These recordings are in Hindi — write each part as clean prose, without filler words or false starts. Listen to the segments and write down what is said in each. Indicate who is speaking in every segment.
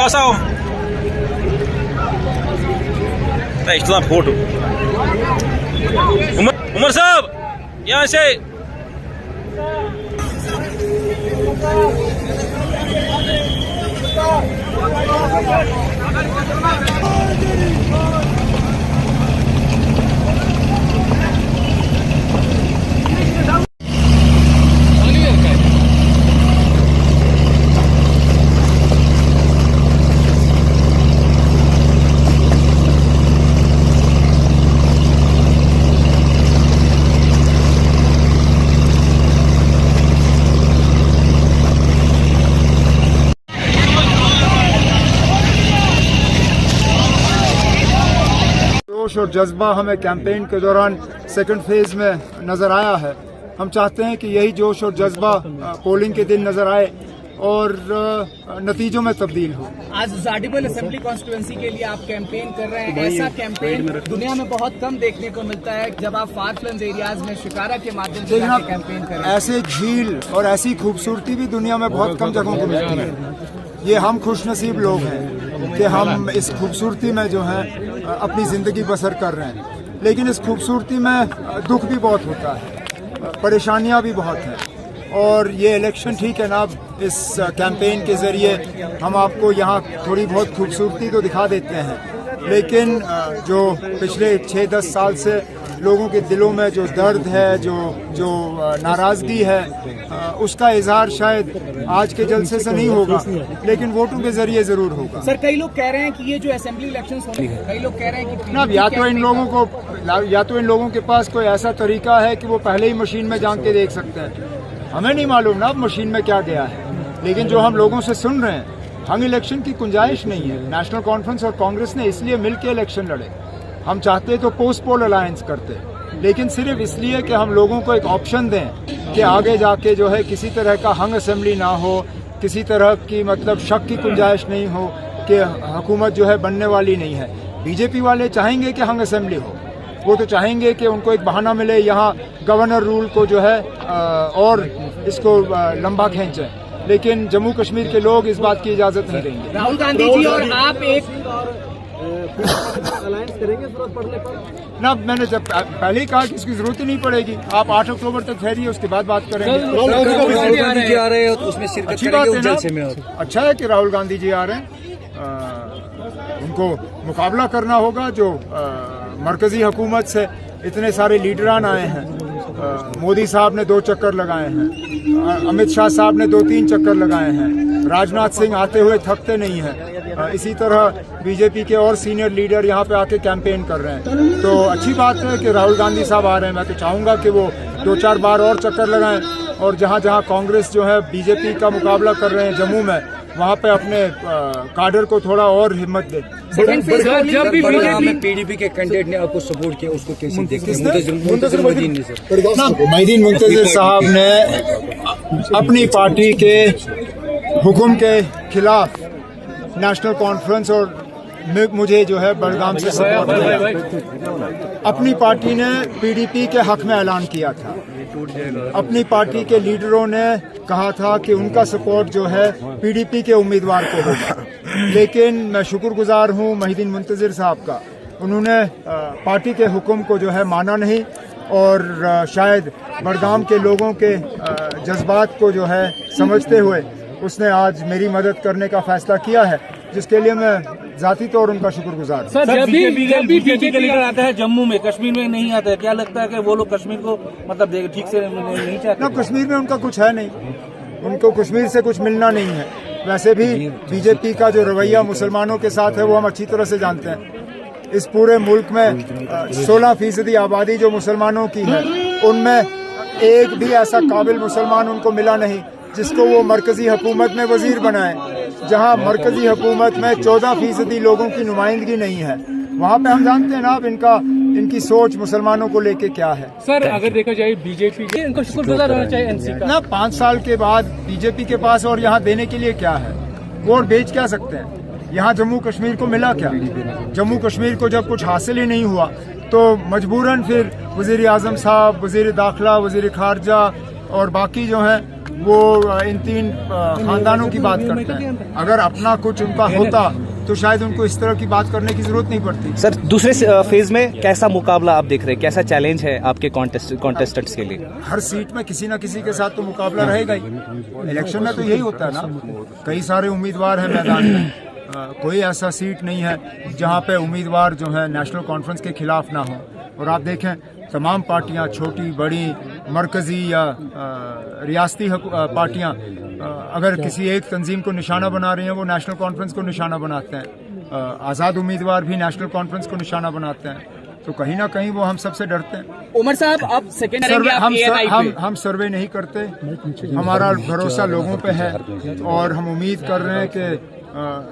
Speaker 1: पास आओ। फोटो उमर साहब यहाँ से
Speaker 2: जोश और जज्बा हमें कैंपेन के दौरान सेकंड फेज में नज़र आया है। हम चाहते हैं कि यही जोश और जज्बा पोलिंग के दिन नज़र आए और नतीजों में तब्दील हो।
Speaker 3: आज जाडिबल असेंबली कॉन्स्टिट्यूएंसी के लिए आप कैंपेन कर रहे हैं। ऐसा कैंपेन दुनिया में बहुत कम देखने को मिलता है जब आप फार फ्लंग एरियाज में शिकारा के माध्यम से कैंपेन कर रहे हैं।
Speaker 2: ऐसे झील और ऐसी खूबसूरती भी दुनिया में बहुत कम जगहों को मिलती है। ये हम खुशनसीब लोग हैं कि हम इस खूबसूरती में जो है अपनी ज़िंदगी बसर कर रहे हैं। लेकिन इस खूबसूरती में दुख भी बहुत होता है, परेशानियां भी बहुत हैं। और ये इलेक्शन ठीक है ना, इस कैंपेन के ज़रिए हम आपको यहाँ थोड़ी बहुत खूबसूरती तो दिखा देते हैं, लेकिन जो पिछले 6-10 साल से लोगों के दिलों में जो दर्द है, जो नाराज़गी है, उसका इजहार शायद आज के जलसे से नहीं होगा, लेकिन वोटों के जरिए जरूर होगा।
Speaker 3: सर, कई लोग कह रहे हैं कि ये जो असेंबली इलेक्शंस होने हैं, कई लोग कह रहे हैं कि
Speaker 2: ना या तो इन लोगों के पास कोई ऐसा तरीका है कि वो पहले ही मशीन में जान के देख सकते हैं। हमें नहीं मालूम ना अब मशीन में क्या गया है, लेकिन जो हम लोगों से सुन रहे हैं, हम इलेक्शन की गुंजाइश नहीं है। नेशनल कॉन्फ्रेंस और कांग्रेस ने इसलिए मिलकर इलेक्शन लड़े। हम चाहते तो पोस्ट पोल अलायंस करते, लेकिन सिर्फ इसलिए कि हम लोगों को एक ऑप्शन दें कि आगे जाके जो है किसी तरह का हंग असेंबली ना हो, किसी तरह की मतलब शक की गुंजाइश नहीं हो कि हुकूमत जो है बनने वाली नहीं है। बीजेपी वाले चाहेंगे कि हंग असेंबली हो, वो तो चाहेंगे कि उनको एक बहाना मिले यहाँ गवर्नर रूल को जो है और इसको लंबा खींचें, लेकिन जम्मू कश्मीर के लोग इस बात की इजाज़त नहीं देंगे।
Speaker 3: राहुल गांधी जी और आप एक
Speaker 4: अलायंस करेंगे जरूरत पड़ने पर?
Speaker 2: ना, मैंने जब पहले ही कहा कि इसकी जरूरत ही नहीं पड़ेगी। आप 8 अक्टूबर तक ठहरिए, उसके बाद बात करेंगे।
Speaker 4: राहुल गांधी जी आ रहे हैं तो उसमें शिरकत
Speaker 2: अच्छी बात है
Speaker 4: ना।
Speaker 2: अच्छा है कि राहुल गांधी जी आ रहे हैं। उनको मुकाबला करना होगा जो मरकजी हुकूमत से इतने सारे लीडरान आए हैं। मोदी साहब ने 2 चक्कर लगाए हैं, अमित शाह साहब ने 2-3 चक्कर लगाए हैं, राजनाथ सिंह आते हुए थकते नहीं हैं। इसी तरह बीजेपी के और सीनियर लीडर यहाँ पे आके कैंपेन कर रहे हैं। तो अच्छी बात है कि राहुल गांधी साहब आ रहे हैं। मैं तो चाहूँगा कि वो 2-4 बार और चक्कर लगाएं और जहाँ जहाँ कांग्रेस जो है बीजेपी का मुकाबला कर रहे हैं जम्मू में, वहाँ पे अपने काडर को थोड़ा और हिम्मत दे।
Speaker 4: जब भी पीडीपी के कैंडिडेट ने आपको सपोर्ट किया, उसको कैसे देखते हैं? मुंतज़िर
Speaker 2: मोइनुद्दीन मुंतज़िर साहब ने अपनी पार्टी के हुक्म के खिलाफ नेशनल कॉन्फ्रेंस और मुझे जो है बड़गाम से सपोर्ट किया। अपनी पार्टी ने पीडीपी के हक में ऐलान किया था। अपनी पार्टी के लीडरों ने कहा था कि उनका सपोर्ट जो है पीडीपी के उम्मीदवार को होगा। लेकिन मैं शुक्रगुजार हूं मोइनुद्दीन मुंतज़िर साहब का, उन्होंने पार्टी के हुक्म को जो है माना नहीं और शायद बड़गाम के लोगों के जज्बात को जो है समझते हुए उसने आज मेरी मदद करने का फैसला किया है, जिसके लिए मैं जाती तौर उनका शुक्रगुजार हूं।
Speaker 1: सर, जब भी बीजेपी का लीडर आता है जम्मू में, कश्मीर में नहीं आता है, क्या लगता है कि वो लोग कश्मीर को मतलब ठीक से नहीं चाहते?
Speaker 2: ना, कश्मीर में उनका कुछ है नहीं, उनको कश्मीर से कुछ मिलना नहीं है। वैसे भी बीजेपी का जो रवैया मुसलमानों के साथ है वो हम अच्छी तरह से जानते हैं। इस पूरे मुल्क में 16% आबादी जो मुसलमानों की है, उनमें एक भी ऐसा काबिल मुसलमान उनको मिला नहीं जिसको वो मरकजी हुकूमत में वजीर बनाए। जहां मरकजी हुकूमत में 14% लोगों की नुमाइंदगी नहीं है, वहाँ पे हम जानते हैं ना अब इनकी सोच मुसलमानों को लेके क्या है।
Speaker 1: सर, अगर देखा जाए बीजेपी इनको शुक्रगुजार होना चाहिए एनसी का।
Speaker 2: ना, 5 साल के बाद बीजेपी के पास और यहाँ देने के लिए क्या है? वोट बेच क्या सकते हैं? यहाँ जम्मू कश्मीर को मिला क्या? जम्मू कश्मीर को जब कुछ हासिल ही नहीं हुआ तो मजबूरन फिर वजीर आजम साहब, वजीर दाखिला, वजीर खारजा और बाकी जो हैं वो इन तीन खानदानों की बात करते हैं। अगर अपना कुछ उनका होता तो शायद उनको इस तरह की बात करने की जरूरत नहीं पड़ती।
Speaker 5: सर दूसरे फेज में कैसा मुकाबला आप देख रहे हैं, कैसा चैलेंज है आपके कॉन्टेस्टेंट्स के लिए?
Speaker 2: हर सीट में किसी ना किसी के साथ तो मुकाबला रहेगा ही। इलेक्शन में तो यही होता है ना, कई सारे उम्मीदवार हैं मैदान में। कोई ऐसा सीट नहीं है जहां पे उम्मीदवार जो है नेशनल कॉन्फ्रेंस के खिलाफ ना हो। और आप देखें तमाम पार्टियां, छोटी बड़ी, मरकजी या रियासती पार्टियां, अगर किसी एक तंजीम को निशाना बना रही हैं वो नेशनल कॉन्फ्रेंस को निशाना बनाते हैं। आज़ाद उम्मीदवार भी नेशनल कॉन्फ्रेंस को निशाना बनाते हैं। तो कहीं ना कहीं वो हम सबसे डरते हैं।
Speaker 3: उमर साहब अब सेकंड
Speaker 2: हम सर्वे नहीं करते, हमारा भरोसा लोगों पे है और हम उम्मीद कर रहे हैं कि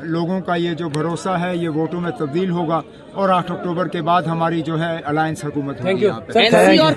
Speaker 2: लोगों का ये जो भरोसा है ये वोटों में तब्दील होगा और 8 अक्टूबर के बाद हमारी जो है अलायंस हुकूमत होगी।
Speaker 3: एनसी और